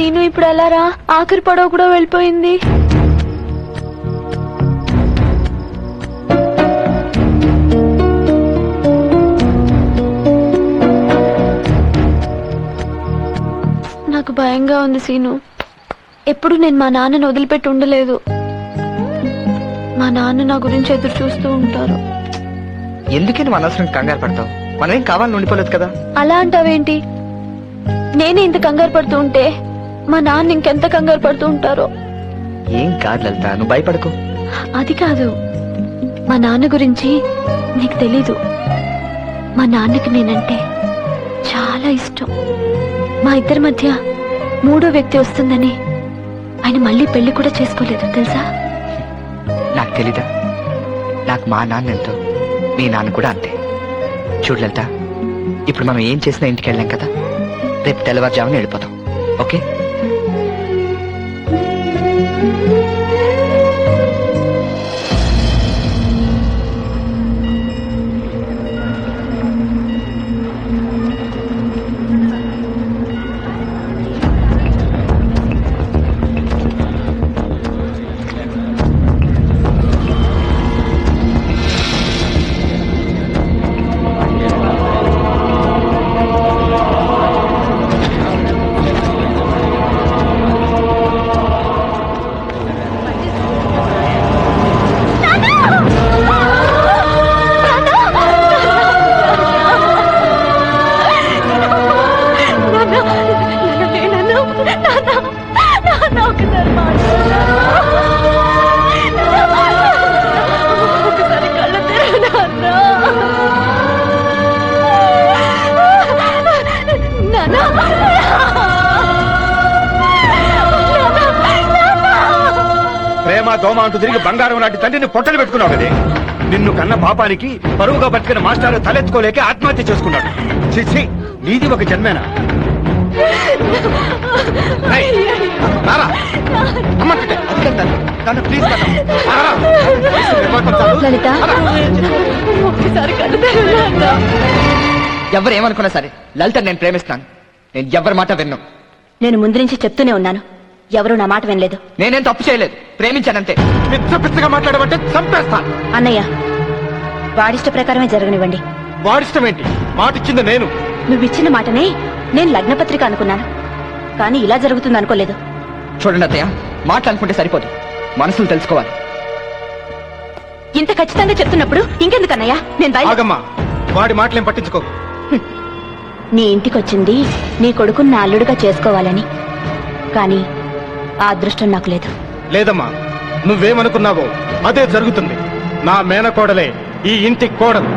Scene ఇప్పుడు ఎలా రా? ఆఖరి పడవ కూడా వెళ్ళిపోయింది. నాకు భయంగా ఉంది సీను. ఎప్పుడు నేను మా నాన్నను వదిలిపెట్టి ఉండలేదు. మా నాన్న నా గురించి ఎదురు చూస్తూ ఉంటారు. ఎందుకే నువ్వు అనవసరం కంగారు పడతావు? మనం ఏం కావాలని ఉండిపోలేదు కదా. అలా అంటావేంటి? నేనే ఇంత కంగారు పడుతూ ఉంటే మా నాన్న ఇంకెంత కంగారు పడుతూ ఉంటారో. ఏం కాదు లలిత, నువ్వు భయపడకు. అది కాదు, మా నాన్న గురించి నీకు తెలీదు. మా నాన్నకి నేనంటే చాలా ఇష్టం. మా ఇద్దరి మధ్య మూడో వ్యక్తి వస్తుందని ఆయన మళ్ళీ పెళ్లి కూడా చేసుకోలేదు తెలుసా? నాకు తెలీదా? నాకు మా నాన్న ఎంతో, మీ నాన్న కూడా అంతే. చూడు లలిత, ఇప్పుడు మనం ఏం చేసినా ఇంటికి వెళ్ళాం కదా, రేపు తెల్లవారుజామున వెళ్ళిపోతాం. ఓకే? ప్రేమ దోమ అంటూ తిరిగి బంగారం లాంటి తండ్రిని పొట్టలు పెట్టుకున్నావు కదే. నిన్ను కన్న పాపానికి పరువుగా బతికిన మాస్టారు తలెత్తుకోలేక ఆత్మహత్య చేసుకున్నాడు. చిచ్చి, నీది ఒక జన్మేనా? ఎవరు ఏమనుకున్నా సరే లలిత నేను ప్రేమిస్తాను. నేను ఎవరి మాట విన్ను. నేను ముందు నుంచి చెప్తూనే ఉన్నాను, ఎవరు నా మాట వినలేదు. నేనేం తప్పు చేయలేదు, ప్రేమించానంతే. పిచ్చ పిచ్చగా మాట్లాడమంటే చంపేస్తాను. అన్నయ్య, వాడిష్ట ప్రకారమే జరగనివ్వండి. వాడిష్టం ఏంటి? మాటిచ్చింది నేను. నువ్విచ్చిన మాటనే నేను లగ్నపత్రిక అనుకున్నాను, కానీ ఇలా జరుగుతుంది అనుకోలేదు. చూడండి అత్తయ్య, మాట్లాడుకుంటే సరిపోదు, మనసులు తెలుసుకోవాలి. ఇంత ఖచ్చితంగా చెప్తున్నప్పుడు ఇంకెందుకన్నయ్యా నేను ఆగమ్మా, వాడి మాటలేం పట్టించుకో. నీ ఇంటికొచ్చింది నీ కొడుకుని నా అల్లుడుగా చేసుకోవాలని, కానీ ఆ అదృష్టం నాకు లేదు. లేదమ్మా, నువ్వేమనుకున్నావో అదే జరుగుతుంది. నా మేనకోడలే ఈ ఇంటి కోడలు.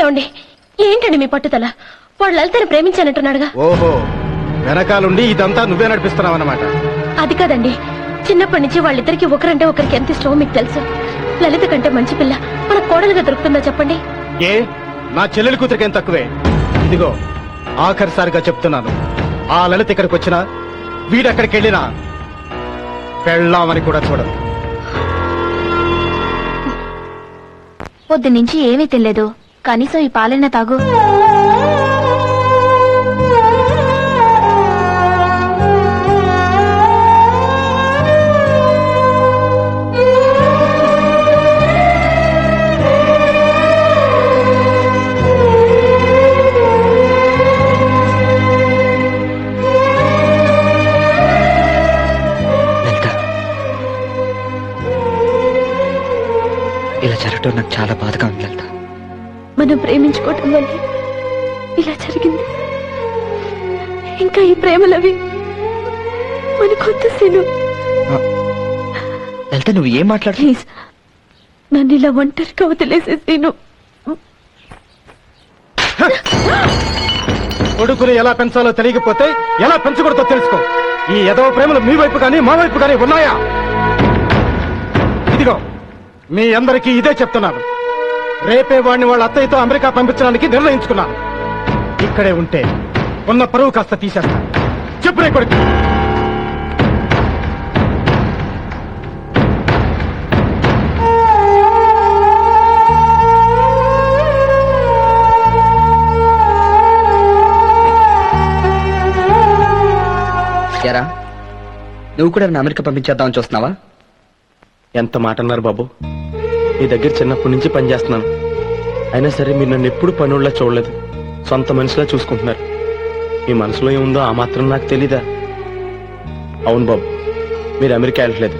ఏమండి, ఏంటండి మీ పట్టుదల? వాడు లలితని ప్రేమించానంటున్నాడుగా. ఓహో, వెనకాలండి ఇదంతా నువ్వే నడిపిస్తున్నావు అన్నమాట. అది కాదండి, చిన్నప్పటి నుంచి వాళ్ళిద్దరికి ఒకరంటే ఒకరికి ఎంత ఇష్టమో మీకు తెలుసు. లలిత కంటే మంచి పిల్ల మన కోడలుగా దొరుకుతుందా చెప్పండి? ఏ, నా చెల్లెలి కూతురికేం తక్కువే. ఇదిగో ఆఖరిసారిగా చెప్తున్నాను, ఆ లలిత ఇక్కడికి వచ్చినా వీడెక్కడికి వెళ్ళినా పెళ్ళామని కూడా చూడదు. పొద్దు నుంచి ఏమీ తినలేదు, కనీసం ఈ పాలైనా తాగు. ఇలా జరగటం నాకు చాలా బాధగా ఉంది లలిత. మనం ప్రేమించుకోవటం వల్ల ఇలా జరిగింది. ఇంకా ఈ ప్రేమలవి మనకొద్దు సీను. లలిత, నువ్వు ఏం మాట్లాడు? ప్లీజ్ నన్ను ఇలా ఒంటరిగా వదిలేసే సీను. కొడుకుని ఎలా పెంచాలో తెలియకపోతే ఎలా పెంచకూడదో తెలుసుకో. ఈ ఎదవ ప్రేమలు మీ వైపు కానీ మా వైపు కానీ ఉన్నాయా? ఇదిగో మీ అందరికీ ఇదే చెప్తున్నాను. రేపే వాడిని వాళ్ళ అత్తయ్యతో అమెరికా పంపించడానికి నిర్ణయించుకున్నాను. ఇక్కడే ఉంటే ఉన్న పరువు కాస్త తీసేస్తాను. చెప్పురే కొడుకు. ఎరా నువ్వు కూడా నన్ను అమెరికా పంపించేద్దామని చూస్తున్నావా? ఎంత మాట అన్నారు బాబు. మీ దగ్గర చిన్నప్పటి నుంచి పనిచేస్తున్నాను. అయినా సరే మీరు నన్ను ఎప్పుడు పనుల్లా చూడలేదు. సొంత మనిషిలా చూసుకుంటున్నారు. మీ మనసులో ఏముందో ఆ మాత్రం నాకు తెలీదా? అవును బాబు, మీరు అమెరికా వెళ్ళట్లేదు,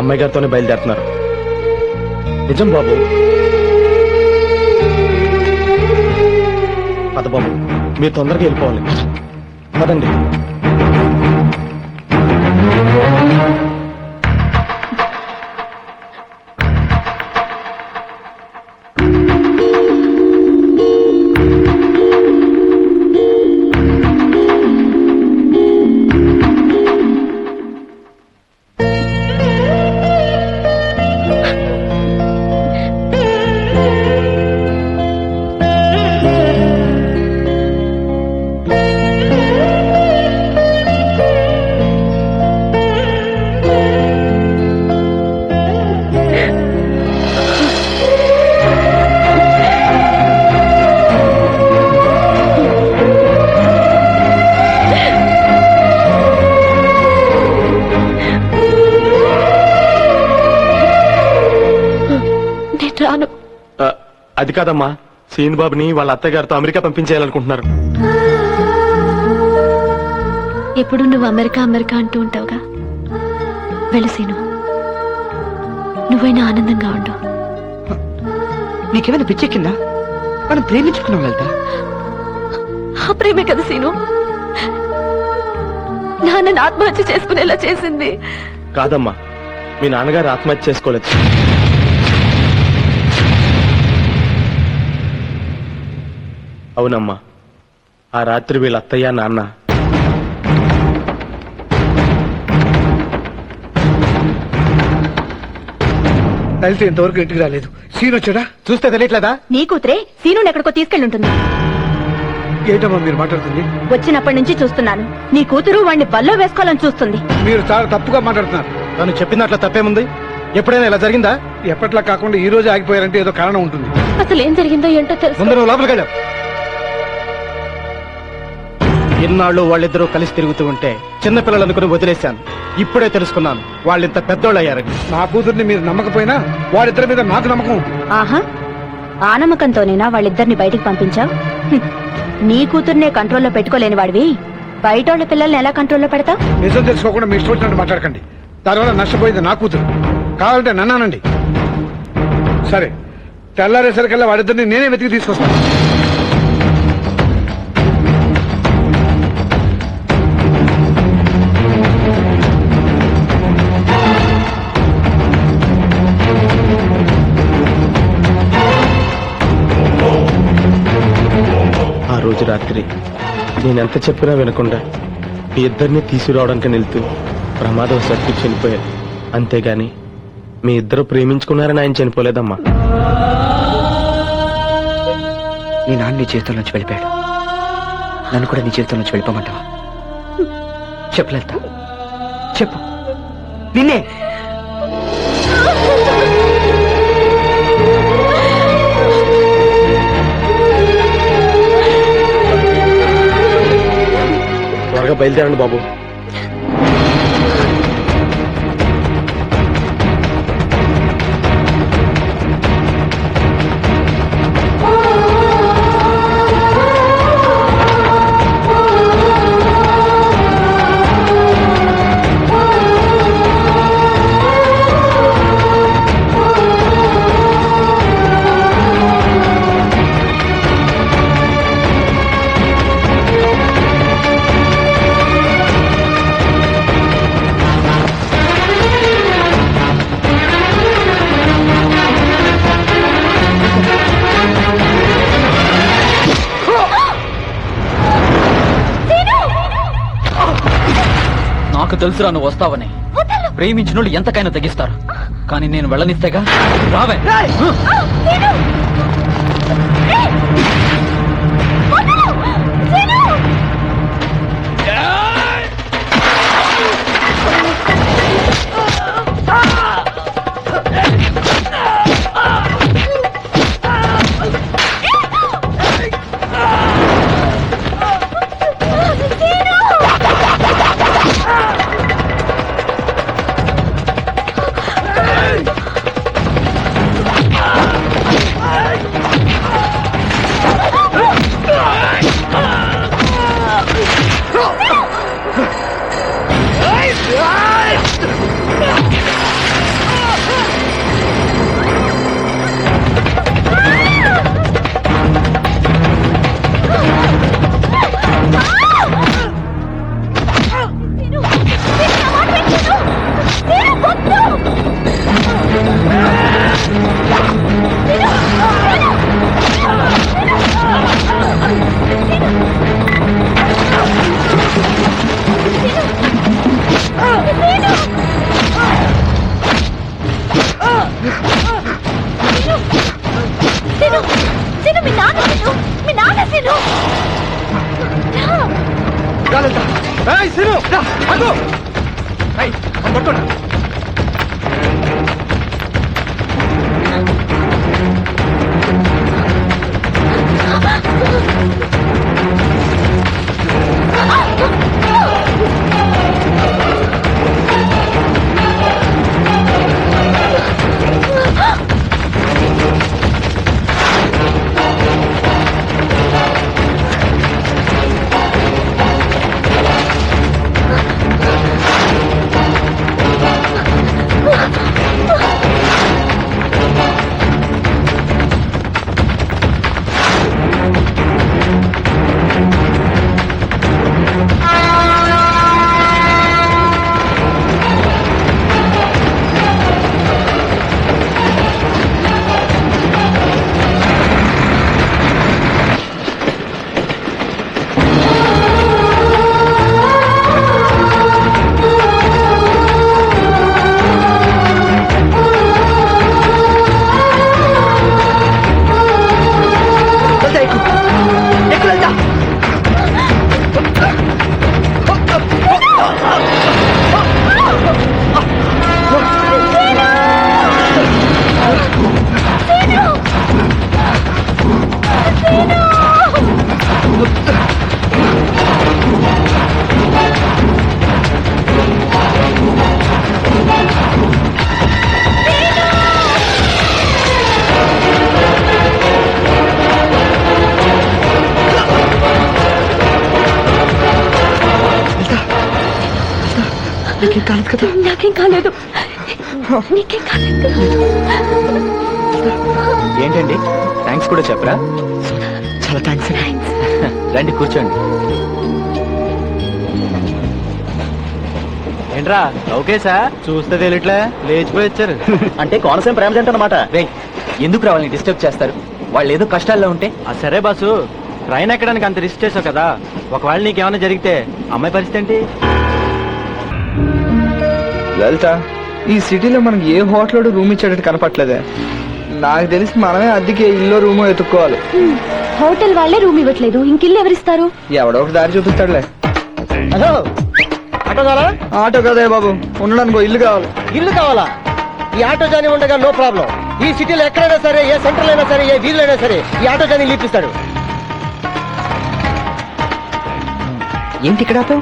అమ్మాయి గారితోనే బయలుదేరుతున్నారు. నిజం బాబు. పద బాబు, మీరు తొందరగా వెళ్ళిపోవాలి. పదండి. నేను రాను. అది కాదమ్మా, సీన్ బాబుని వాళ్ళ అత్తగారితో అమెరికా పంపించేయాలనుకుంటున్నారు. ఎప్పుడు నువ్వు అమెరికా అమెరికా అంటూ ఉంటావుగా. వెళసీను, నువ్వైనా ఆనందంగా ఉండు. నీకేమైనా పిచ్చెక్కిందా? మనం ప్రేమించుకున్నాం లలిత. ఆ ప్రేమే కదా సీను నాన్నని ఆత్మహత్య చేసుకునేలా చేసింది. కాదమ్మా, మీ నాన్నగారు ఆత్మహత్య చేసుకోలేదు. అవునమ్మా, ఆ రాత్రి వీళ్ళ అత్తయ్య నాన్న లలిత ఇంతవరకు ఇంటికి రాలేదు. సీన్ వచ్చాడా? చూస్తే తెలియట్లేదా? నీ కూతురే సీనుని ఎక్కడికో తీసుకెళ్ళి ఉంటుంది. ఏంటమ్మా మీరు మాట్లాడుతుంది? వచ్చినప్పటి నుంచి చూస్తున్నాను. నీ కూతురు వాడిని బల్లో వేసుకోవాలని చూస్తుంది. మీరు చాలా తప్పుగా మాట్లాడుతున్నారు. తను చెప్పినట్లు తప్పేముంది? ఎప్పుడైనా ఇలా జరిగిందా? ఎప్పట్లా కాకుండా ఈ రోజు ఆగిపోయారంటే ఏదో కారణం ఉంటుంది. అసలు ఏం జరిగిందో ఏంటో తెలుసు. ముందు నువ్వు లోపలికి వెళ్ళావు. ఇన్నాళ్ళు వాళ్ళిద్దరూ కలిసి తిరుగుతూ ఉంటే చిన్నపిల్లలు అనుకుని వదిలేశాను. ఇప్పుడే తెలుసుకున్నాను వాళ్ళింత పెద్దోళ్ళు అయ్యారని. నా కూతుర్ని మీరు నమ్మకపోయినా వారిద్దరి మీద నాకు నమ్మకం ఉంది. ఆహా, ఆ నమ్మకంతోనేనా వాళ్ళిద్దరిని బయటికి పంపించావు? నీ కూతుర్నే కంట్రోల్లో పెట్టుకోలేని వాడివి బయటోళ్ళ పిల్లల్ని ఎలా కంట్రోల్లో పెడతావు? నిజం తెలుసుకోకుండా మీ ఇష్టం మాట్లాడకండి. దానివల్ల నష్టపోయింది నా కూతురు. కావాలంటే నన్నానండి. సరే, తెల్లారేసరికల్లా వాడిద్దరిని నేనే వెతికి తీసుకొస్తాను. ఆ రోజు రాత్రి నేనెంత చెప్పినా వినకుండా మీ ఇద్దరిని తీసుకురావడానికి వెళ్తూ ప్రమాదవశాత్తు చనిపోయారు. అంతేగాని మీ ఇద్దరు ప్రేమించుకున్నారని ఆయన చనిపోలేదమ్మా. నీ నాన్న నీ జీవితం నుంచి వెళ్ళిపోయాడు. నన్ను కూడా నీ జీవితం నుంచి వెళ్ళిపోమంటావా? చెప్పు లలిత, చెప్పు. నిన్నే. త్వరగా బయలుదేరండి బాబు. నాకు తెలుసురా నువ్వు వస్తావని. ప్రేమించినోళ్ళు ఎంతకైనా తెగిస్తారు, కానీ నేను వెళ్ళనిస్తేగా. రావే. సీను, మీ నాన్న సీను, మీ నాన్న సీను. నీకేం కాలేదు కదా? నాకేం కాలేదు. నీకేం కాలేదు కదా? ఏంటండి థ్యాంక్స్ కూడా చెప్పరా? చాలా థ్యాంక్స్ అండి. రండి కూర్చోండి. ఏంట్రా ఓకేసా? చూస్తే తెలియట్లే లేచిపోయి వచ్చారు. అంటే కోనసీమ ప్రేమ జంట అన్నమాట. రే ఎందుకు రావాలని డిస్టర్బ్ చేస్తారు? వాళ్ళు ఏదో కష్టాల్లో ఉంటే. సరే బాసు, ట్రైన్ ఎక్కడానికి అంత రిస్క్ చేసావు కదా, ఒకవేళ నీకేమైనా జరిగితే అమ్మాయి పరిస్థితి ఏంటి? లలిత, ఈ సిటీలో మనకి ఏ హోటల్ రూమ్ ఇచ్చేటట్టు కనపట్లేదే. నాకు తెలిసి మనమే అద్దెకి ఇల్లు రూమ్ ఎత్తుక్కోవాలి. హోటల్ వాళ్ళే రూమ్ ఇవ్వట్లేదు, ఇంకిల్లు ఎవరిస్తారు? ఎవడో ఒక దారి చూపిస్తాడులే. హలో, ఆటో కావాలా? ఆటో కదే బాబు, ఉండడానికి ఇల్లు కావాలి. ఇల్లు కావాలా? ఈ ఆటో జానీ ఉండగా నో ప్రాబ్లం. ఈ సిటీలో ఎక్కడైనా సరే, ఏ సెంటర్ అయినా సరే, ఏ వీధిలో అయినా సరే ఈ ఆటో జానీ లీపిస్తాడు. ఏంటి ఇక్కడ ఆటో?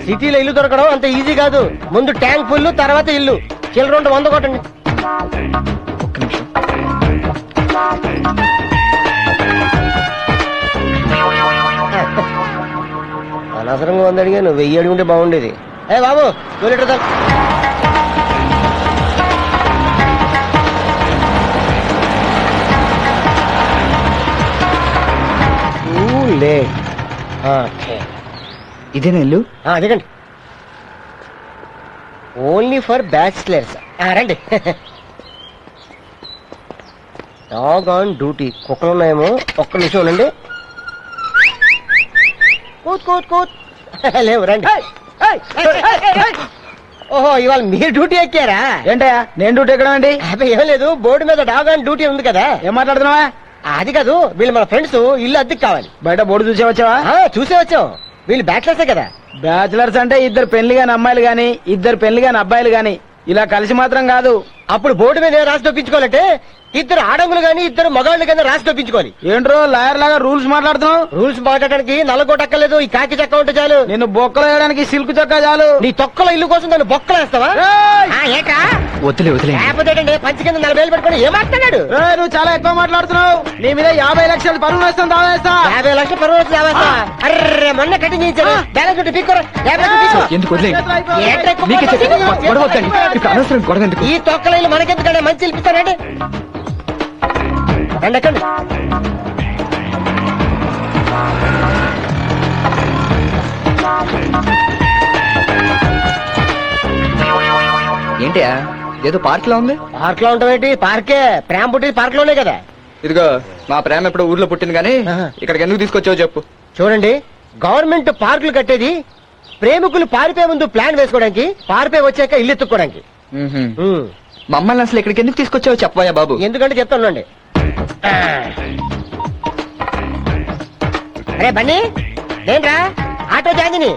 సిటీలో ఇల్లు దొరకడం అంత ఈజీ కాదు. ముందు ట్యాంక్ ఫుల్, తర్వాత ఇల్లు. చిల్లర 100 కొట్టండి. ఒక్క నిమిషం. అనవసరంగా 100 అడిగా, నువ్వు 1000 అడుగుంటే బాగుండేది. ఏ బాబు 2 లీటర్ దా. లేట్. ఇదేనా ఇల్లు? అదిగండి. Only for bachelors. రండి. Dog on duty. కుక్కలు ఉన్నాయేమో, ఒక్క నిమిషం ఉండండి. కూత్ కూత్ కూత్. లేవు, రండి. ఓహో, ఇవాళ మీరు డ్యూటీ ఎక్కారా? ఏంటయ్యా నేను డ్యూటీ ఎక్కడం ఏంటి? అబ్బాయి ఏం లేదు, బోర్డు మీద డాగ్ ఆన్ డ్యూటీ ఉంది కదా. ఏం మాట్లాడుతున్నావా? అది కాదు, వీళ్ళు మన ఫ్రెండ్స్, ఇల్లు అద్దెకి కావాలి. బయట బోర్డు చూసే వచ్చావా? చూసే వచ్చాం. వీళ్ళు బ్యాచిలర్సే కదా. బ్యాచిలర్స్ అంటే 2 పెళ్లి కాని అమ్మాయిలు గాని 2 పెళ్లి కాని అబ్బాయిలు గాని ఇలా కలిసి మాత్రం కాదు. అప్పుడు బోర్డు మీద రాసి తప్పించుకోవాలంటే 2 ఆడంగులు గాని 2 మగాళ్ళు కింద రాసి తప్పించుకోవాలి. ఏంట్రో లాయర్ లాగా రూల్స్ మాట్లాడుతున్నావు? రూల్స్ మాట్లాడడానికి నల్లగోట అక్కర్లేదు, ఈ కాకి చక్క ఉంటే చాలు. నిన్ను బొక్కలు వేయడానికి సిల్క్ చొక్కా చాలు. నీ తొక్కల ఇల్లు కోసం నన్ను బొక్కలు వేస్తావా? ఏట్రా? వదిలే వదిలే. లేకపోతే ఏంటండి, పంచి కింద 40 వేలు పెట్టుకుని ఏం మాట్లాడాడు? నువ్వు చాలా ఎక్కువ మాట్లాడుతున్నావు. నీ మీద 50 లక్షలు పరువు వేస్తాను, దావేస్తా. 50 లక్షలు పర్వాలేదు దావేస్తా. అర్రే, మొన్న కటింగ్ చేయించారు. బ్యాలెన్స్ ఉంటే పీక్కోరా. 50 లక్షలు పీక్కో. ఎందుకు వదిలే? ఏంట్రా ఎక్కువ మీకే చెప్పి మాట్లాడుతున్నావు? గొడవద్దండి. ఇప్పుడు అనవసరం గొడవ ఎందుకు? ఈ తొక్కల ఇల్లు మనకెందుకంటే మంచి ఇల్పిస్తానండి. రండి ఎక్కండి. ఏంటియా ఏదో పార్క్ లో ఉంది? పార్క్ లో ఉంటావేంటి? పార్కే, ప్రేమ పుట్టింది పార్క్ లోనే కదా. ఇదిగో మా ప్రేమ ఎప్పుడు ఊర్లో పుట్టింది కానీ ఇక్కడికి ఎందుకు తీసుకొచ్చావు చెప్పు. చూడండి, గవర్నమెంట్ పార్కులు కట్టేది ప్రేమికులు పారిపోయే ముందు ప్లాన్ వేసుకోవడానికి, పారిపోయి వచ్చాక ఇల్లు ఎత్తుక్కోవడానికి. మమ్మల్ని అసలు ఇక్కడికి ఎందుకు తీసుకొచ్చావు చెప్పవయ్యా బాబు. ఎందుకంటే చెప్తానండి. అరే బన్నీ ఏంట్రా ఆటో జాంజిని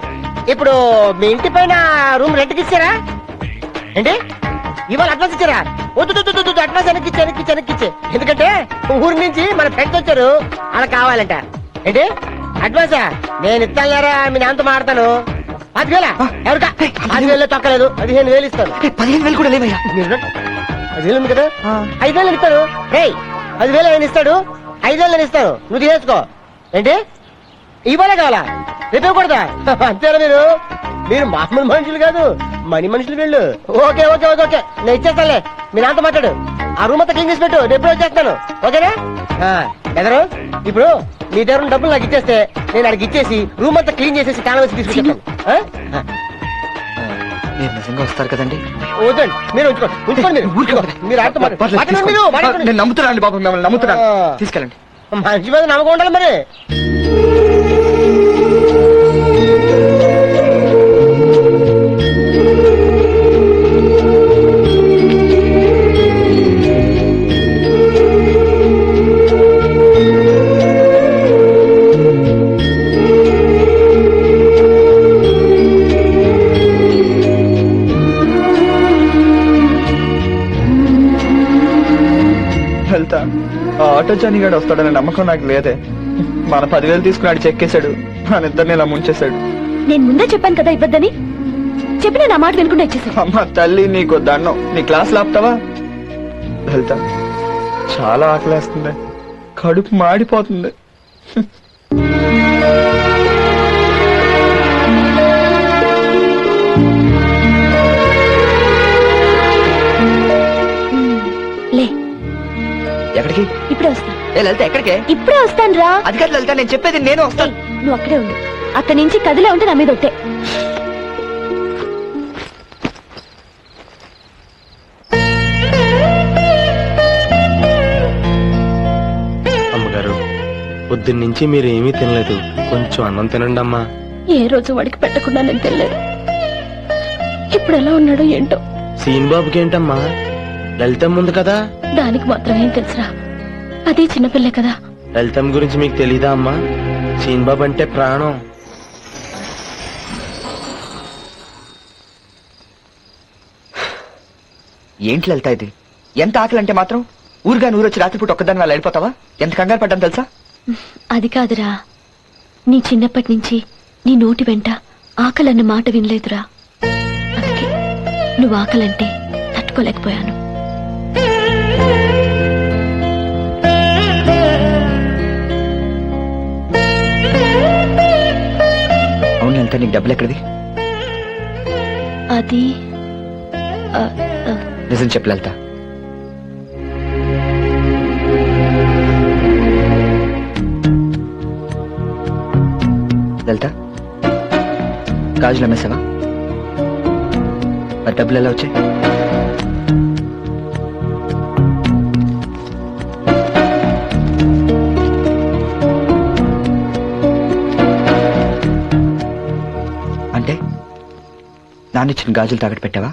ఇప్పుడు మీ ఇంటి పైన రూమ్ రెంట్కి ఇచ్చారా ఏంటి ఇవాళ అడ్వాన్స్ ఇచ్చారా వద్దు అడ్వాన్స్ వెనక్కిచ్చే ఎందుకంటే ఊరి నుంచి మన ఫ్రెండ్స్ వచ్చారు అలా కావాలంట ఏంటి అడ్వాన్సా నేను ఇస్తానురా మీ నాన్నతో మాడతాను 10,000 ఎవరికా 10,000 తొక్కలేదు 15,000 ఇస్తాను 15,000 కూడా లేవయ్యా. 10,000 ఉంది కదా 5,000 ఇస్తాను రే 10,000 ఆయన ఇస్తాడు 5,000 నేను ఇస్తాను నువ్వు తీసేసుకో ఏంటి ఇవ్వాలే కావాలా రేపు ఇవ్వకూడదా అంతేనా మీరు మామూలు మనుషులు కాదు మనీ మనుషులు వీళ్ళు ఓకే నేను ఇచ్చేస్తానులే మీ నాన్నతో మాట్లాడు ఆ రూమ్ అంతా క్లీన్ చేసి పెట్టు నేను ఎప్పుడో వచ్చేస్తాను ఓకేనా ఎదరు ఇప్పుడు మీ దగ్గర ఉన్న డబ్బులు నాకు ఇచ్చేస్తే నేను అడిగి ఇచ్చేసి రూమ్ అంతా క్లీన్ చేసేసి తాళం వేసి తీసుకుంటాను మీరు నిజంగా వస్తారు కదండి? వద్దండి మీరు ఉంచుకోండి మీరు ఆడుతూ మాట్లాడండి నేను నమ్ముతున్నాను బాబు, మిమ్మల్ని నమ్ముతున్నాను. తీసుకెళ్ళండి. మనిషి మీద నమ్మకం ఉండాలి మరి వెళ్తా. ఆ ఆటో జానిగాడు వస్తాడనే నమ్మకం నాకు లేదే. మన 10,000 తీసుకున్నాడు, చెక్కేశాడు, మన ఇద్దరిని ఇలా ముంచేశాడు. నేను ముందే చెప్పాను కదా ఇవ్వద్దని. చెప్పిన నా మాట వినకుండా ఇచ్చేసాను. అమ్మ తల్లి నీకు దండం. నీ క్లాస్ లాపుతావా? వెళ్తా. చాలా ఆకలేస్తుంది, కడుపు మాడిపోతుంది. లే ఎక్కడికి? ఇప్పుడే వస్తాను. లలిత ఎక్కడికే? ఇప్పుడే వస్తాను రా. అది కాదు లలిత, నేను చెప్పేది నేను వస్తాను. నువ్వు అక్కడే ఉండు. అక్కడి నుంచి కదిలే ఉంటే నా మీద ఒట్టే. అమ్మగారు పొద్దున్నుంచి మీరు ఏమీ తినలేదు, కొంచెం అన్నం తినండి అమ్మా. ఏ రోజు వాడికి పెట్టకుండా నేను తెలియదు. ఇప్పుడు ఎలా ఉన్నాడో ఏంటో. సీన్ బాబుకి ఏంటమ్మా, లలితం ఉంది కదా. దానికి మాత్రం ఏం తెలుసురా, అది చిన్నపిల్లే కదా. లలితం గురించి మీకు తెలీదా అమ్మా? సీన్ బాబు అంటే ప్రాణం. ఏంటి లలిత ఇది? ఎంత ఆకలి అంటే మాత్రం ఊరుగా నూరొచ్చి రాత్రిపూట ఒక్కదాని వాళ్ళు వెళ్ళిపోతావా? ఎంత కంగారు పడ్డాను తెలుసా? అది కాదురా, నీ చిన్నప్పటి నుంచి నీ నోటి వెంట ఆకలన్న మాట వినలేదురా. అందుకే నువ్వు ఆకలంటే తట్టుకోలేకపోయాను. అవును లలిత, నీకు డబ్బులు ఎక్కడిది? అది నిజం చెప్పు లలిత. లలిత, గాజులు అమ్మేసావా? మరి డబ్బులు ఎలా వచ్చాయి? అంటే నాన్న ఇచ్చిన గాజులు తాకట్టు పెట్టావా?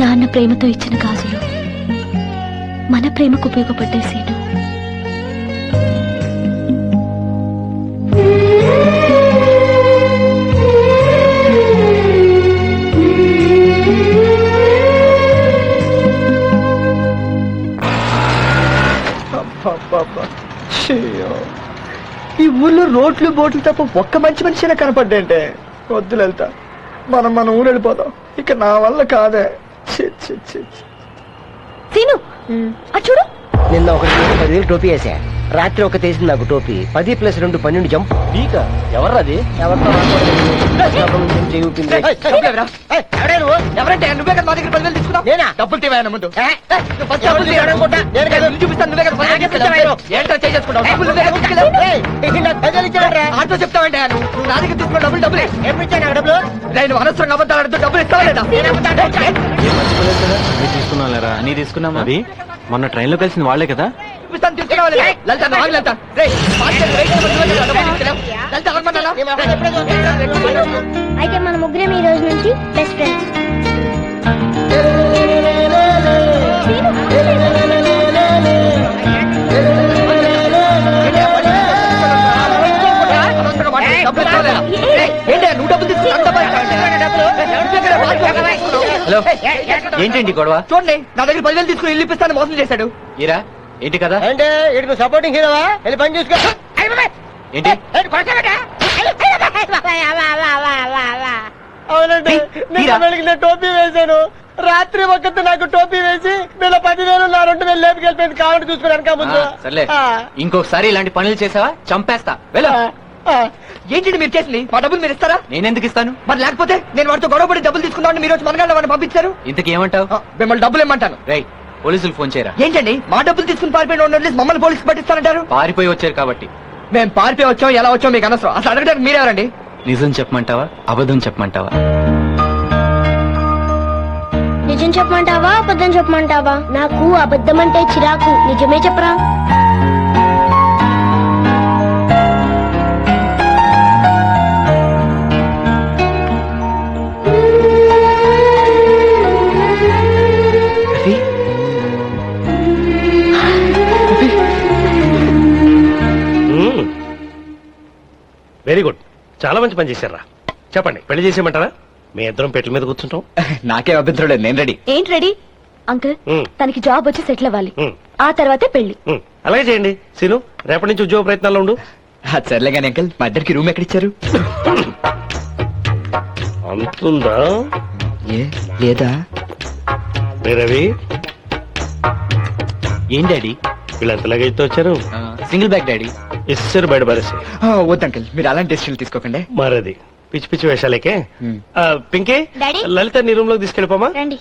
నాన్న ప్రేమతో ఇచ్చిన గాజులు మన ప్రేమకు ఉపయోగపడ్డే సీను. ఈ ఊళ్ళో రోడ్లు బోట్లు తప్ప ఒక్క మంచి మనిషినే కనపడ్డంటే. వద్దు లలిత, మనం ఊరు వెళ్ళిపోదాం. ఇక నా వల్ల కాదే. సీను అటు చూడు. నిన్న ఒకటి 10,000 టోపీ వేసా, రాత్రి ఒక తీసింది నాకు టోపీ. 10 + 2 12 జంప్. ఎవర్రాది? ఎవరంటే నువ్వే కదా మా దగ్గర 10,000 తీసుకున్నావు? నేనా? డబ్బులు తీవాయన ముందు. డబ్బులు తీయడనుకుంటా. నేను కాదు. చూపిస్తాను, నువ్వే కదా 10,000 తీసుకున్నావు. ఏంటో చేసుకుంటావు? డబ్బులు నువ్వే కదా తీసుకెళ్ళావు. నాకు 10,000 ఇచ్చాడురా. ఆటో చెప్తావంటే నువ్వు నా దగ్గర తీసుకున్న డబ్బులే. ఎప్పుడు ఇచ్చాను నాకు డబ్బులు? నేను అనవసరంగా అబద్ధాలు ఆడుతూ డబ్బులు ఇస్తావా లేదా? తీసుకున్నారా? నీ తీసుకున్నామా? అది మొన్న ట్రైన్ లో కలిసిన వాళ్ళే కదా. చూపిస్తాను, తీసుకున్నావా లేదా? లలిత, నువ్వు ఆగు లలిత. రేయ్, మార్కెట్ రేట్ నువ్వే కదా డబ్బులు తీసుకెళ్ళావు. లలిత, ఆగమన్నానా? అయితే మన ముగ్గురం ఈ రోజు నుంచి బెస్ట్ ఫ్రెండ్స్. హలో ఏంటండి గొడవ చూడండి నా దగ్గర 10,000 తీసుకుని ఇల్లు ఇప్పిస్తాను మోసం చేశాడు. ఈరా ఏంటి కదా అంటే ఇటు నువ్వు సపోర్టింగ్ హీరోవా వెళ్ళి పని చూసుకో ఏంటి అవునండి నిన్న వెలిగిన టోపీ వేశాను. రాత్రి ఒక్కటి నాకు టోపీ వేసి వీళ్ళ 10,000 నా 2,000 లేపుకెళ్ళిపోయింది. కావాలి చూసుకున్నాను ముందు. సర్లే ఇంకొకసారి ఇలాంటి పనులు చేసావా చంపేస్తా వెళ్ళ ఏంటండి మీరు చేసింది? మా డబ్బులు మీరు ఇస్తారా? నేనెందుకు ఇస్తాను మరి లేకపోతే నేను వాడితో గొడవపడి డబ్బులు తీసుకున్నాను, మీరు వచ్చి మనగాళ్ళ వాడిని పంపించారు. ఇంతకీ ఏమంటావు మిమ్మల్ని డబ్బులు ఇమ్మంటాను. రేయ్ పోలీసులు ఫోన్ చేయరా. ఏంటండి మా డబ్బులు తీసుకుని పారిపోయిన వదిలేసి మమ్మల్ని పోలీసులు పట్టిస్తానంటారు? పారిపోయి వచ్చారు కాబట్టి. మేము పారిపోయి వచ్చాం, ఎలా వచ్చాం మీకు అనవసరం. అసలు అడగడానికి మీరెవరండి? నిజం చెప్పమంటావా అబద్ధం చెప్పమంటావా? నిజం చెప్పమంటావా అబద్ధం చెప్పమంటావా? నాకు అబద్ధం అంటే చిరాకు, నిజమే చెప్పరా. రవి? వెరీ గుడ్, చాలా మంచి పని చేశారా. చెప్పండి, పెళ్లి చేసేయమంటారా? మీ ఇద్దరం పెట్టెల మీద కూర్చుంటాం. నాకేం అభ్యంతరం లేదు, నేను రెడీ. ఏంటి రెడీ అంకుల్? ఉమ్, తనకి జాబ్ వచ్చి సెటిల్ అవ్వాలి, ఉమ్, ఆ తర్వాతే పెళ్లి. ఉమ్. అలాగే చేయండి. సీను, రేపటి నుంచి ఉద్యోగ ప్రయత్నాల్లో ఉండు. సర్లే కానీ అంకల్, మా ఇద్దరికి రూమ్ ఎక్కడిచ్చారు? అంతుందా? ఏ లేదా? రే రవి, ఏం డాడీ? వీళ్ళు ఎంత లగేజ్తో వచ్చారు? Single bag daddy. ఇస్తారు బయట పరేసి. వద్దు అంకల్, మీరు అలాంటి డెసిషన్లు తీసుకోకండి. మరది పిచ్చి పిచ్చి వేషాలేకే. పింకీ, డాడీ? లలిత నీ రూమ్ లోకి తీసుకెళ్ళిపోమా. రండి.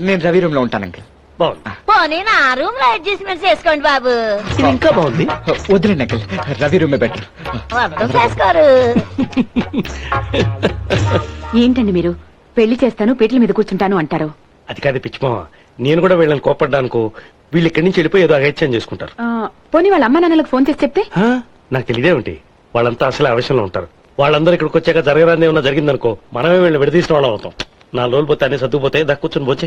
నేను రవి రూమ్ లో ఉంటాను అంకల్. బాగుంది, పోనీ నా రూమ్ లో అడ్జస్ట్మెంట్ చేసుకోండి బాబు. ఇది ఇంకా బాగుంది. వద్దులేండి అంకల్, రవి రూమే బెటర్. అర్థం చేసుకోరు. ఏంటండి మీరు పెళ్లి చేస్తాను పీటల మీద కూర్చుంటాను అంటారు? అది కాదు పిచ్చిమా, నేను కూడా వీళ్ళని కోపడ్డానుకో వీళ్ళు ఇక్కడి నుంచి వెళ్ళిపోయి ఏదో అగత్యం చేసుకుంటారు. పోనీ వాళ్ళ అమ్మ నాన్నలకు ఫోన్ చేసి చెప్తే? ఆ, నాకు తెలియదేమిటి, వాళ్ళంతా అసలు ఆవేశంలో ఉంటారు. వాళ్ళందరూ ఇక్కడికి వచ్చాక జరగరాని ఏమన్నా జరిగిందనుకో మనమే వీళ్ళని విడదీసిన వాళ్ళం అవుతాం. 4 రోజులు పోతే అన్ని సర్దుకుపోతే కూర్చొని పోతే